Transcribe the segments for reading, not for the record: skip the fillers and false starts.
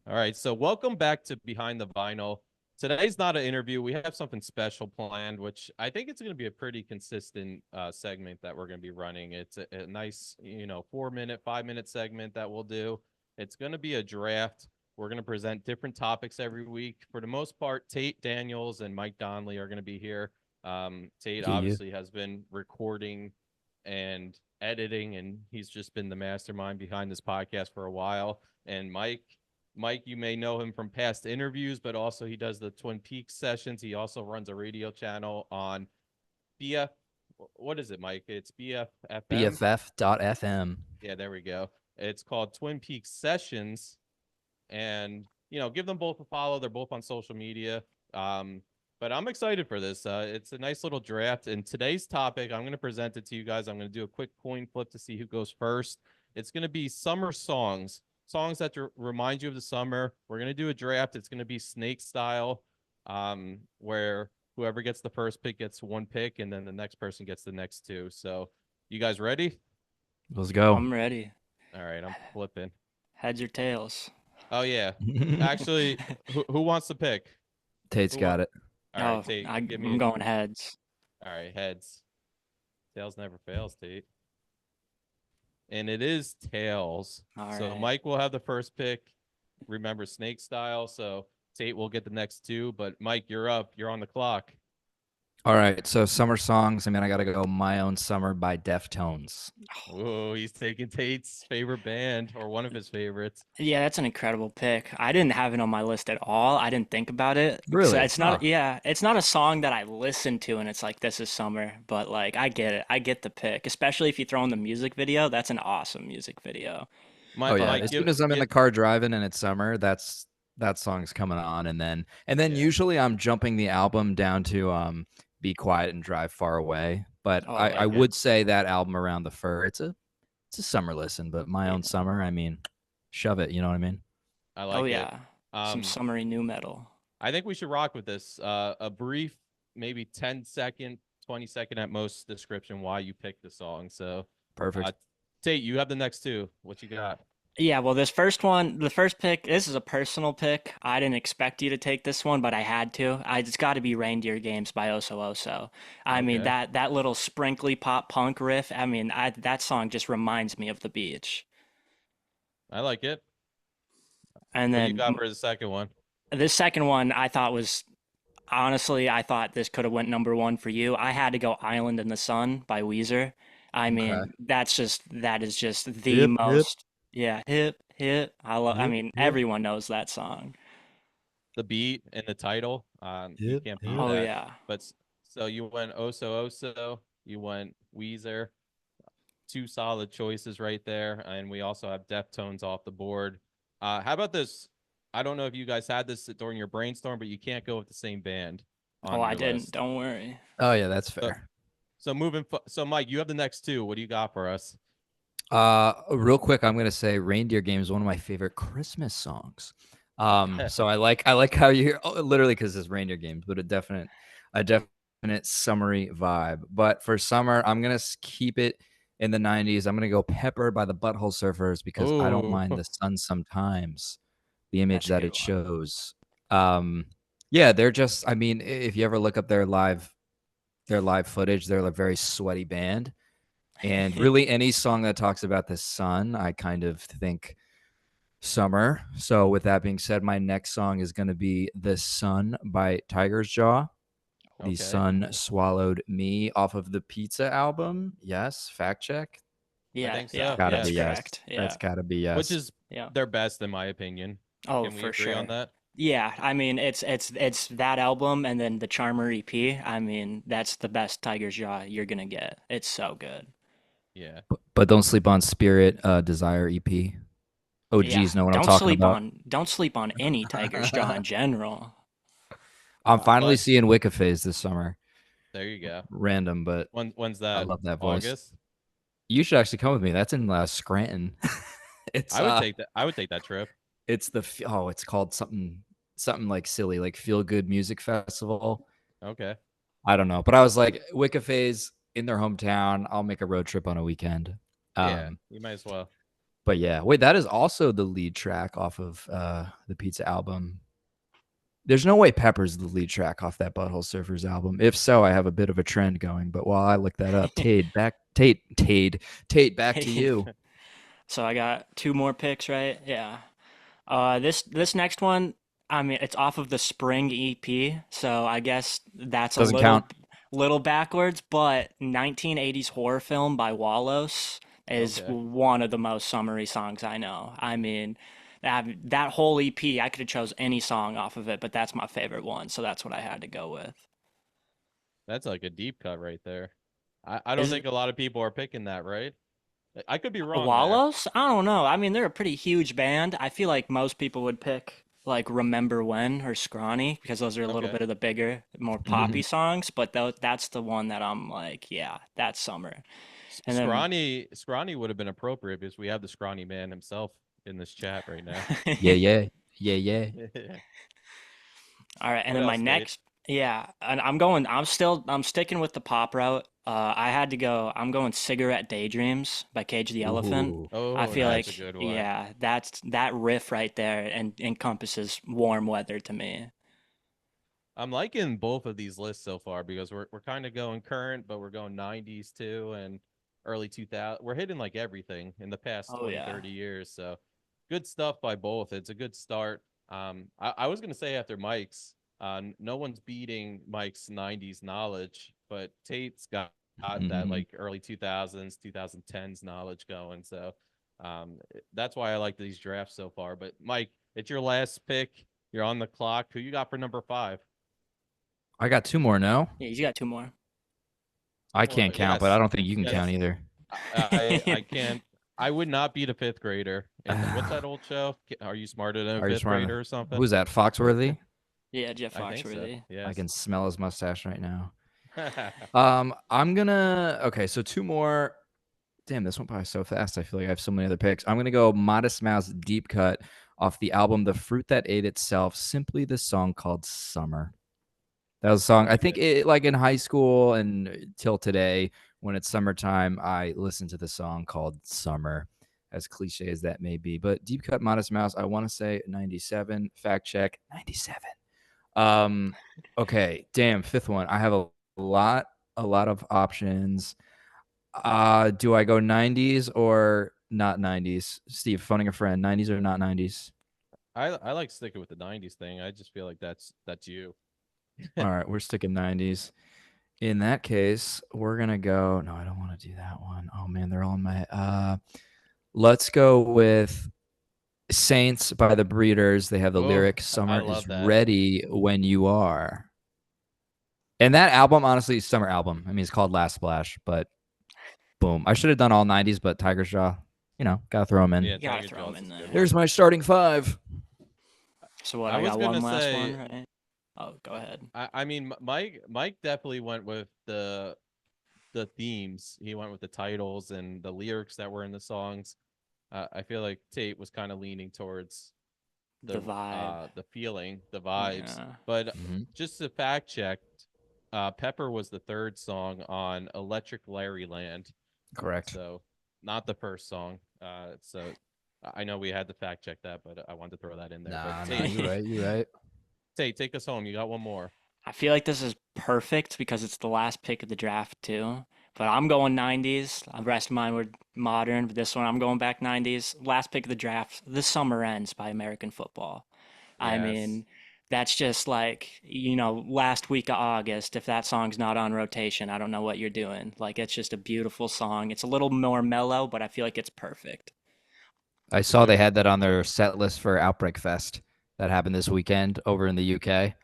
All right, so welcome back to Behind the Vinyl. Today's not an interview. We have something special planned, which I think it's going to be a pretty consistent segment that we're going to be running. It's a nice, 4-minute, 5-minute segment that we'll do. It's going to be a draft. We're going to present different topics every week. For the most part, Tate Daniels and Mike Donnelly are going to be here. Tate Yeah. obviously has been recording and editing, and he's just been the mastermind behind this podcast for a while. And Mike, you may know him from past interviews, but also he does the Twin Peaks sessions. He also runs a radio channel on BF. What is it, Mike? It's BFFM. BFF.FM. Yeah, there we go. It's called Twin Peaks Sessions, and give them both a follow. They're both on social media. But I'm excited for this. It's a nice little draft. And today's topic, I'm going to present it to you guys. I'm going to do a quick coin flip to see who goes first. It's going to be summer songs that remind you of the summer. We're going to do a draft. It's going to be snake style, where whoever gets the first pick gets one pick, and then the next person gets the next two. So you guys ready? Let's go. I'm ready. All right, I'm flipping. Heads or tails? Oh, yeah. Actually, who wants to pick? Tate's got it. All right, Tate, I'm going heads. All right, heads. Tails never fails, Tate. And it is tails. All so right. Mike will have the first pick. Remember, snake style. So Tate will get the next two. But Mike, you're up. You're on the clock. All right. So summer songs. I got to go My Own Summer by Deftones. Oh, he's taking Tate's favorite band, or one of his favorites. Yeah, that's an incredible pick. I didn't have it on my list at all. I didn't think about it. Really? So it's not. Huh. Yeah, it's not a song that I listen to and it's like this is summer. But like I get it. I get the pick, especially if you throw in the music video. That's an awesome music video. Oh yeah. As soon as I'm in the car driving and it's summer, that song's coming on, and then usually I'm jumping the album down to Be Quiet and Drive Far Away. But I would say that album Around the Fur, it's a summer listen, but My Own Summer, shove it, you know what I mean? I like it. Some summery new metal. I think we should rock with this. A brief, maybe 10-second, 20-second at most description why you picked the song. So perfect. Tate, you have the next two. What you got? Yeah, well, this first pick, this is a personal pick. I didn't expect you to take this one, but I had to. It's got to be Reindeer Games by Oso Oso. I mean, that little sprinkly pop punk riff, that song just reminds me of the beach. I like it. And then what you got for the second one? This second one I thought was, honestly, I thought this could have went number one for you. I had to go Island in the Sun by Weezer. I mean, that is just the most... Yeah, hip. Everyone knows that song. The beat and the title, you can't beat that. Oh yeah. But so you went Oso Oso, you went Weezer, two solid choices right there, and we also have Deftones off the board. How about this? I don't know if you guys had this during your brainstorm, but you can't go with the same band. Oh, I didn't. Don't worry. Oh yeah, that's fair. So Mike, you have the next two. What do you got for us? Real quick, I'm gonna say Reindeer Game is one of my favorite Christmas songs. So I like how you literally, because it's Reindeer Games, but a definite summery vibe. But for summer, I'm gonna keep it in the 90s. I'm gonna go Pepper by the Butthole Surfers because I don't mind the sun sometimes. The image that it shows. Yeah, they're just. If you ever look up their live footage, they're a very sweaty band. And really any song that talks about the sun, I kind of think summer. So with that being said, my next song is going to be The Sun by Tiger's Jaw. The Sun Swallowed Me off of the Pizza album. Yes, fact check. Yeah, I think so. Gotta be yes. Correct. Yeah. That's gotta be yes. Which is their best in my opinion. Oh, Can we for agree sure. on that? Yeah, it's that album and then the Charmer EP. That's the best Tiger's Jaw you're gonna get. It's so good. Yeah. But don't sleep on Spirit Desire EP. OGs know what I'm talking about. Don't sleep on any Tiger's Jaw in general. I'm finally seeing Wicca Phase this summer. There you go. Random, but when's that? I love that voice. August? You should actually come with me. That's in Scranton. I would take that trip. It's it's called something like silly, like Feel Good Music Festival. Okay. I don't know, but I was like, Wicca Phase in their hometown. I'll make a road trip on a weekend. Yeah, you might as well. But yeah, wait, that is also the lead track off of the Pizza album. There's no way Pepper's the lead track off that Butthole Surfers album. If so, I have a bit of a trend going. But while I look that up, Tate, back to you. So I got 2 more picks, right? Yeah. This next one, I mean, it's off of the Spring EP, so I guess that's a Doesn't count. little backwards, but 1980s horror film by Wallows is Okay. one of the most summery songs I know. I mean, that whole EP, I could have chose any song off of it, but that's my favorite one, so that's what I had to go with. That's like a deep cut right there. I don't Is think a lot of people are picking that, right? I could be wrong there. Wallows? I don't know. I mean, they're a pretty huge band. I feel like most people would pick like Remember When or Scrawny because those are a little Okay. bit of the bigger, more poppy songs. But that's the one that I'm like, yeah, that's summer. And then, Scrawny would have been appropriate because we have the Scrawny man himself in this chat right now. Yeah. all right. And What then my else, Tate? next, yeah, and I'm sticking with the pop route. I had to go, I'm going Cigarette Daydreams by Cage the Elephant. Ooh. I Oh, feel that's a like, good one. yeah, that riff right there and encompasses warm weather to me. I'm liking both of these lists so far because we're kind of going current, but we're going 90s too and early 2000. We're hitting like everything in the past Oh 20, yeah. 30 years. So good stuff by both. It's a good start. I was gonna say after Mike's, no one's beating Mike's 90s knowledge, but Tate's got that like early 2000s, 2010s knowledge going. So that's why I like these drafts so far. But Mike, it's your last pick. You're on the clock. Who you got for number 5? I got 2 more. No, Yeah, you got 2 more. I Well, can't count, but I yes, don't think you can yes. count either. I can't. I would not beat a 5th grader. And what's that old show? Are you smarter than a Are you 5th smart? grader or something? Who's that? Foxworthy? Yeah, Jeff I think so. Foxworthy. I Yes. can smell his mustache right now. I'm gonna okay, so 2 more. Damn, this went by so fast. I feel like I have so many other picks. I'm gonna go Modest Mouse deep cut off the album The Fruit That Ate Itself, simply the song called Summer. That was a song I think it, like in high school and till today, when it's summertime, I listen to the song called Summer, as cliche as that may be. But deep cut Modest Mouse, I want to say 97. Fact check, 97. Okay, damn, 5th one. I have a lot of options. Do I go 90s or not 90s? Steve, phoning a friend, 90s or not 90s? I like sticking with the 90s thing. I just feel like that's you. All right, we're sticking 90s. In that case, we're gonna go. No, I don't want to do that one. Oh man, they're all in my. Let's go with Saints by the Breeders. They have the Oh, lyric I "Summer love is that. ready when you are." And that album, honestly, summer album. I mean, it's called Last Splash, but boom. I should have done all 90s, but Tiger's Jaw, gotta throw them in. Yeah, You gotta Tiger throw 'em Jaws in is a there. good There's one. my starting 5. So what? I I was got gonna one last say- one, right? Oh, go ahead. I mean, Mike definitely went with the themes. He went with the titles and the lyrics that were in the songs. I feel like Tate was kind of leaning towards The vibe. the feeling, the vibes. Yeah. But Mhm. just to fact check, Pepper was the 3rd song on Electric Larryland. Correct. So not the first song. So I know we had to fact check that, but I wanted to throw that in there. Nah, But nah, Tate, you're right. You're right. Tate, take us home. You got one more. I feel like this is perfect because it's the last pick of the draft too. But I'm going 90s. The rest of mine were modern, but this one I'm going back 90s. Last pick of the draft, The Summer Ends by American Football. I Yes. mean, that's just like, last week of August. If that song's not on rotation, I don't know what you're doing. Like, it's just a beautiful song. It's a little more mellow, but I feel like it's perfect. I saw they had that on their set list for Outbreak Fest that happened this weekend over in the UK.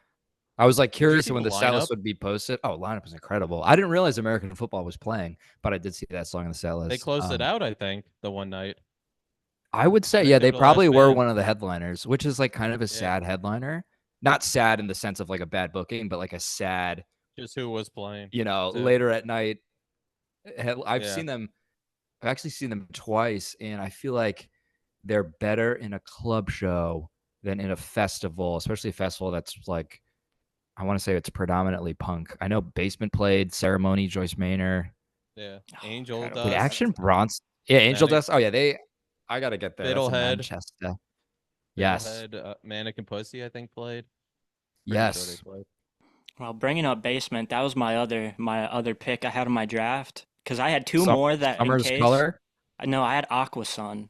I was like curious see when the the set list lineup? would be posted. Oh, lineup was incredible. I didn't realize American football was playing, but I did see that song on the set list. They closed it out, I think, the one night. I would say, I think yeah, they they were the probably last were band. one of the headliners, which is like kind of a Yeah. sad headliner. Not sad in the sense of like a bad booking, but like a sad, Just who was playing. too. later at night. I've Yeah. seen them. I've actually seen them twice, and I feel like they're better in a club show than in a festival, especially a festival that's like, I want to say it's predominantly punk. I know Basement played, Ceremony, Joyce Manor. Yeah. Oh, Angel incredible. Did Dust. Action Bronson? Yeah, Angel Manic. Dust. Oh yeah, I gotta get there. That's in Fiddlehead. Manchester. Yes. Fiddlehead, Mannequin Pussy, I think played. Pretty sure they Yes. played. Well, bringing up Basement, that was my other pick I had in my draft because I had two more that in Summer's case. Color. No, I had Aqua Sun.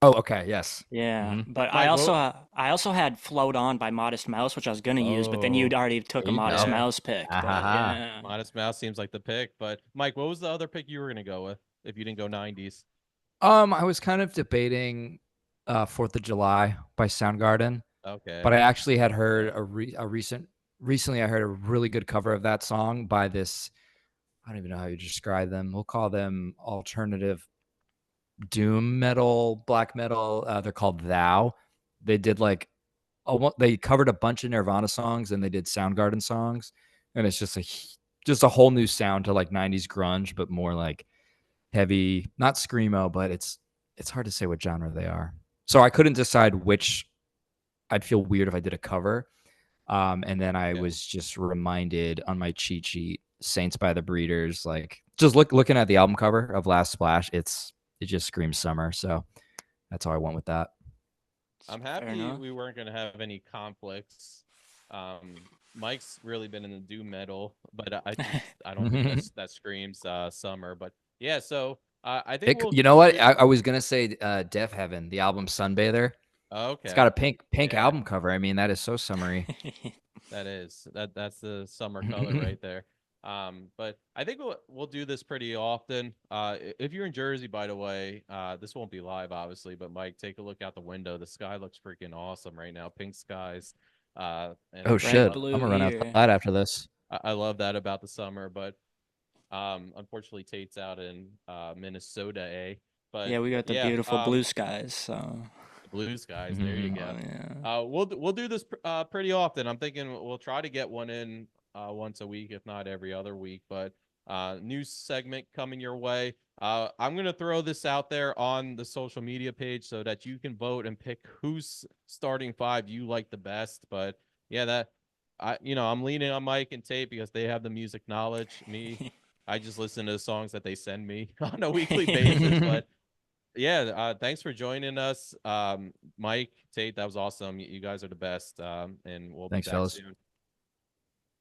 Oh, okay. Yes. Yeah, Mhm. but Mike, I also had Float On by Modest Mouse, which I was gonna use, but then you'd already took a there you Modest go. Mouse pick. But Ah-ha-ha. yeah, Modest Mouse seems like the pick. But Mike, what was the other pick you were gonna go with if you didn't go 90s? I was kind of debating 4th of July by Soundgarden, Okay. but I actually had heard recently I heard a really good cover of that song by this, I don't even know how you describe them. We'll call them alternative doom metal, black metal. They're called Thou. They did like they covered a bunch of Nirvana songs and they did Soundgarden songs, and it's just a whole new sound to like 90s grunge, but more like heavy, not screamo, but it's hard to say what genre they are. So I couldn't decide which. I'd feel weird if I did a cover. And then I was just reminded on my cheat sheet, Saints by the Breeders, like just looking at the album cover of Last Splash, it just screams summer. So that's how I went with that. I'm fair happy enough. we weren't gonna have any conflicts. Mike's really been in the doom metal, but I don't think that screams summer. But yeah, so I think You know what? I was gonna say Death Heaven, the album Sunbather. Okay. It's got a pink album cover. I mean, that is so summery. That's the summer color right there. But I think we'll do this pretty often. If you're in Jersey, by the way, this won't be live, obviously, but Mike, take a look out the window. The sky looks freaking awesome right now. Pink skies. And Oh shit! blue I'm gonna run here. outside after this. I love that about the summer, but unfortunately, Tate's out in Minnesota, eh? But Yeah, we got the yeah, beautiful blue skies. So blue skies. There you go. yeah. We'll do this pretty often. I'm thinking we'll try to get one in once a week, if not every other week. But new segment coming your way. I'm gonna throw this out there on the social media page so that you can vote and pick whose starting five you like the best. But yeah, I'm leaning on Mike and Tate because they have the music knowledge. Me, I just listen to the songs that they send me on a weekly basis. But yeah, thanks for joining us, Mike, Tate. That was awesome. You guys are the best, and we'll Thanks, be back fellas. soon.